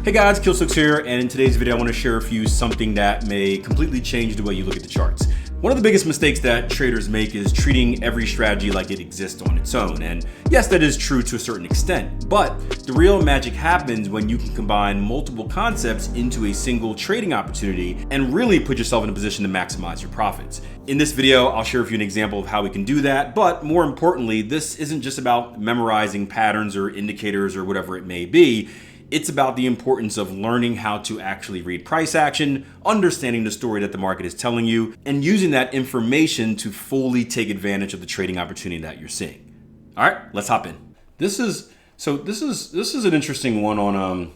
Hey guys, Killsix here, and in today's video I want to share with you something that may completely change the way you look at the charts. One of the biggest mistakes that traders make is treating every strategy like it exists on its own. And yes, that is true to a certain extent, but the real magic happens when you can combine multiple concepts into a single trading opportunity and really put yourself in a position to maximize your profits. In this video, I'll share with you an example of how we can do that, but more importantly, this isn't just about memorizing patterns or indicators or whatever it may be. It's about the importance of learning how to actually read price action, understanding the story that the market is telling you, and using that information to fully take advantage of the trading opportunity that you're seeing. All right, let's hop in. This is an interesting one on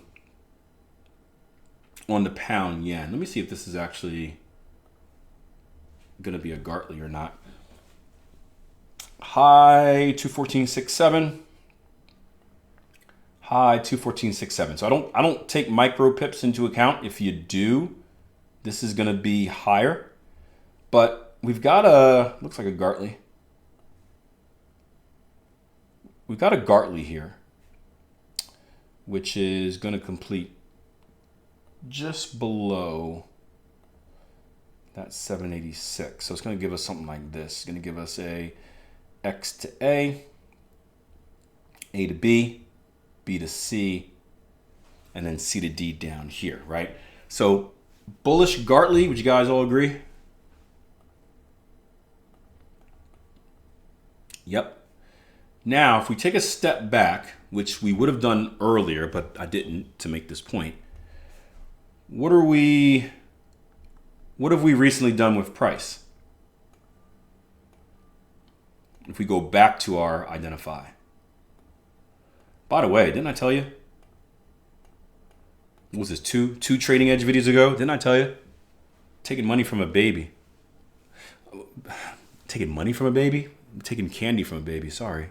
the pound yen. Let me see if this is actually going to be a Gartley or not. High 214.67. High 214.67. So I don't take micro pips into account. If you do, this is going to be higher. But we've got looks like a Gartley. We've got a Gartley here, which is going to complete just below that 786. So it's going to give us something like this. It's going to give us a X to A to B, B to C, and then C to D down here, right? So bullish Gartley, would you guys all agree? Yep. Now, if we take a step back, which we would have done earlier, but I didn't to make this point, what have we recently done with price? If we go back to our identify. By the way, didn't I tell you? What was this, two trading edge videos ago? Didn't I tell you? Taking money from a baby. Taking money from a baby? I'm taking candy from a baby, sorry.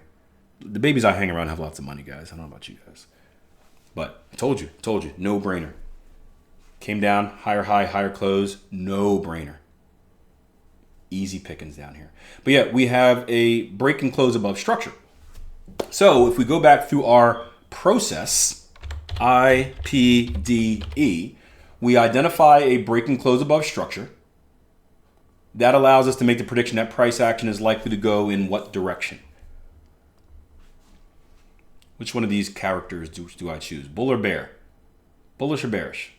The babies I hang around have lots of money, guys. I don't know about you guys. But I told you, no brainer. Came down, higher high, higher close, no brainer. Easy pickings down here. But yeah, we have a break and close above structure. So if we go back through our process, IPDE, we identify a break and close above structure. That allows us to make the prediction that price action is likely to go in what direction. Which one of these characters do I choose? Bull or bear? Bullish or bearish?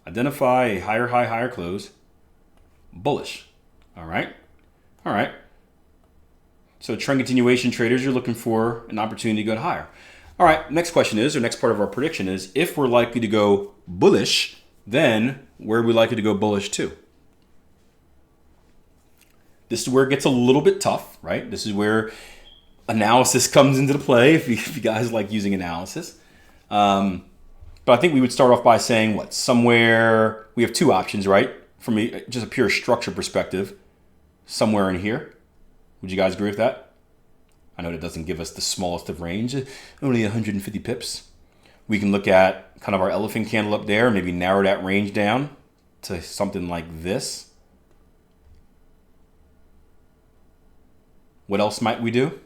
Identify a higher high, higher close. Bullish. All right. So trend continuation traders, you're looking for an opportunity to go higher. All right, next question is, or next part of our prediction is, if we're likely to go bullish, then where are we likely to go bullish to? This is where it gets a little bit tough, right? This is where analysis comes into the play, if you guys like using analysis. But I think we would start off by saying what? Somewhere, we have two options, right? From just a pure structure perspective, somewhere in here. Would you guys agree with that? I know that doesn't give us the smallest of range, only 150 pips. We can look at kind of our elephant candle up there, maybe narrow that range down to something like this. What else might we do?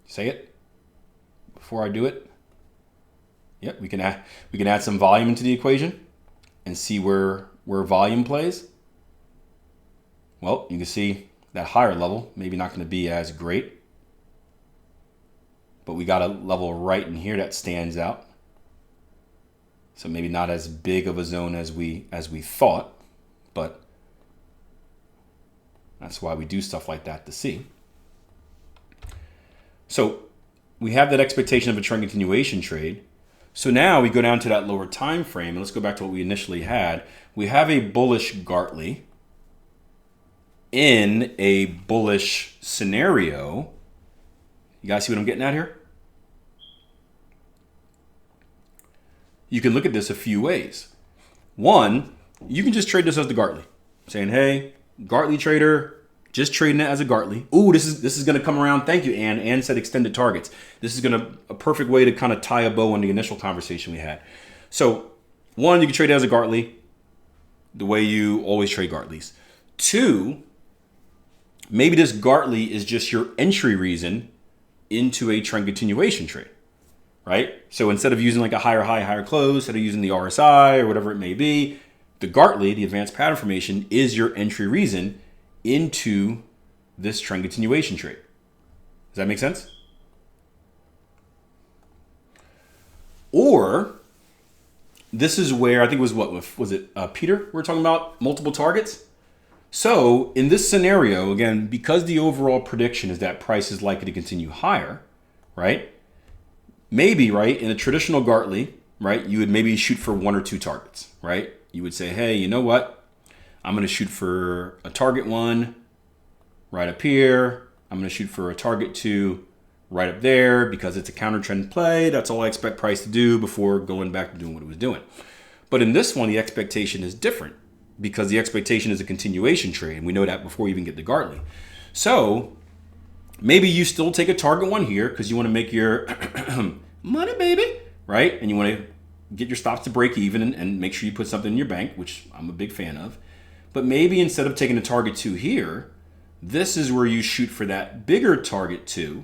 Say it before I do it. Yep, we can add some volume into the equation and see where volume plays. Well, you can see that higher level, maybe not going to be as great. But we got a level right in here that stands out. So maybe not as big of a zone as we thought, but that's why we do stuff like that to see. So we have that expectation of a trend continuation trade. So now we go down to that lower time frame, and let's go back to what we initially had. We have a bullish Gartley. In a bullish scenario, you guys see what I'm getting at here? You can look at this a few ways. One, you can just trade this as the Gartley, saying, hey, Gartley trader, just trading it as a Gartley. Ooh, this is going to come around. Thank you, Ann. Ann said extended targets. This is a perfect way to kind of tie a bow on the initial conversation we had. So one, you can trade it as a Gartley, the way you always trade Gartleys. Two, maybe this Gartley is just your entry reason into a trend continuation trade. right? So instead of using like a higher high, higher close, instead of using the RSI or whatever it may be, the Gartley, the advanced pattern formation, is your entry reason into this trend continuation trade. Does that make sense? Or this is where I think it was was it Peter? We were talking about multiple targets. So in this scenario, again, because the overall prediction is that price is likely to continue higher, right? Maybe, right, in a traditional Gartley, right, you would maybe shoot for 1 or 2 targets, right? You would say, hey, you know what? I'm going to shoot for a target 1 right up here. I'm going to shoot for a target 2 right up there because it's a counter trend play. That's all I expect price to do before going back to doing what it was doing. But in this one, the expectation is different because the expectation is a continuation trade. And we know that before you even get to Gartley. So maybe you still take a target 1 here because you want to make your money, baby, right? And you want to get your stops to break even and make sure you put something in your bank, which I'm a big fan of. But maybe instead of taking a target 2 here, this is where you shoot for that bigger target 2,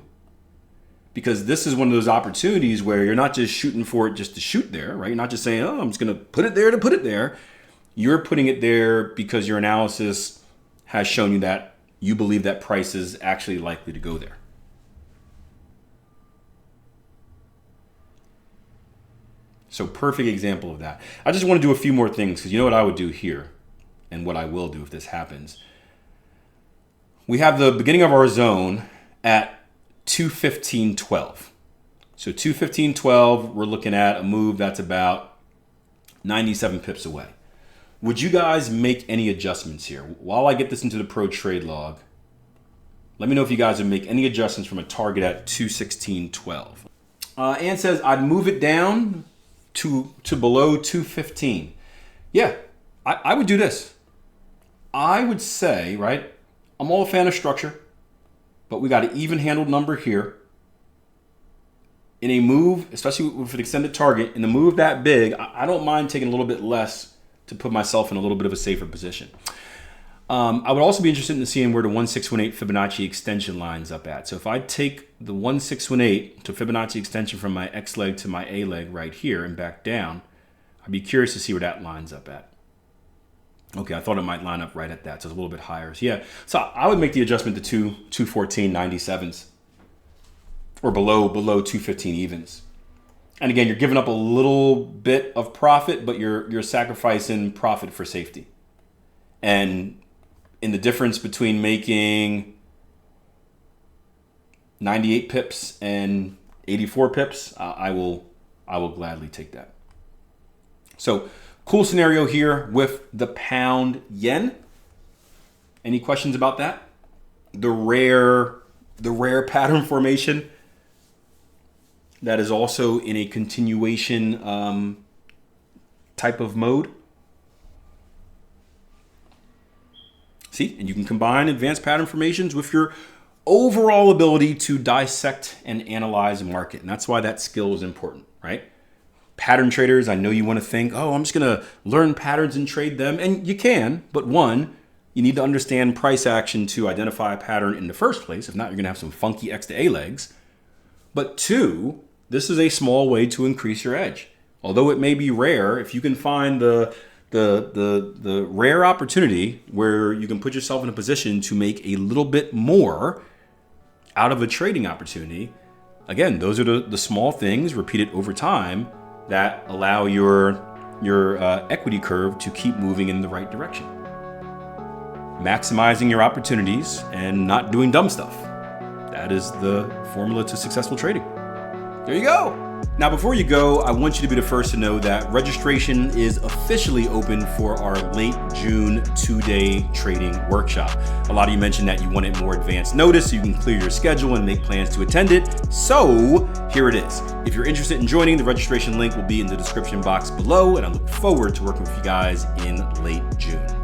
because this is one of those opportunities where you're not just shooting for it just to shoot there, right? You're not just saying, oh, I'm just going to put it there to put it there. You're putting it there because your analysis has shown you that you believe that price is actually likely to go there. So perfect example of that. I just want to do a few more things because you know what I would do here and what I will do if this happens. We have the beginning of our zone at 215.12. So 215.12, we're looking at a move that's about 97 pips away. Would you guys make any adjustments here? While I get this into the pro trade log, let me know if you guys would make any adjustments from a target at 216.12. Ann says, I'd move it down to below 215. Yeah, I would do this. I would say, right, I'm all a fan of structure, but we got an even-handled number here. In a move, especially with an extended target, in a move that big, I don't mind taking a little bit less to put myself in a little bit of a safer position. I would also be interested in seeing where the 1618 Fibonacci extension lines up at. So if I take the 1618 to Fibonacci extension from my X leg to my A leg right here and back down, I'd be curious to see where that lines up at. Okay, I thought it might line up right at that, so it's a little bit higher. So yeah, so I would make the adjustment to 214.97s or below 215 evens. And again, you're giving up a little bit of profit, but you're sacrificing profit for safety. And in the difference between making 98 pips and 84 pips, I will gladly take that. So cool scenario here with the pound yen. Any questions about that? The rare pattern formation that is also in a continuation type of mode. See, and you can combine advanced pattern formations with your overall ability to dissect and analyze a market. And that's why that skill is important, right? Pattern traders, I know you want to think, oh, I'm just going to learn patterns and trade them. And you can, but one, you need to understand price action to identify a pattern in the first place. If not, you're going to have some funky X to A legs. But two, this is a small way to increase your edge. Although it may be rare, if you can find the rare opportunity where you can put yourself in a position to make a little bit more out of a trading opportunity, again, those are the small things repeated over time that allow your equity curve to keep moving in the right direction. Maximizing your opportunities and not doing dumb stuff. That is the formula to successful trading. There you go. Now, before you go, I want you to be the first to know that registration is officially open for our late June 2-day trading workshop. A lot of you mentioned that you wanted more advance notice so you can clear your schedule and make plans to attend it. So here it is. If you're interested in joining, the registration link will be in the description box below, and I look forward to working with you guys in late June.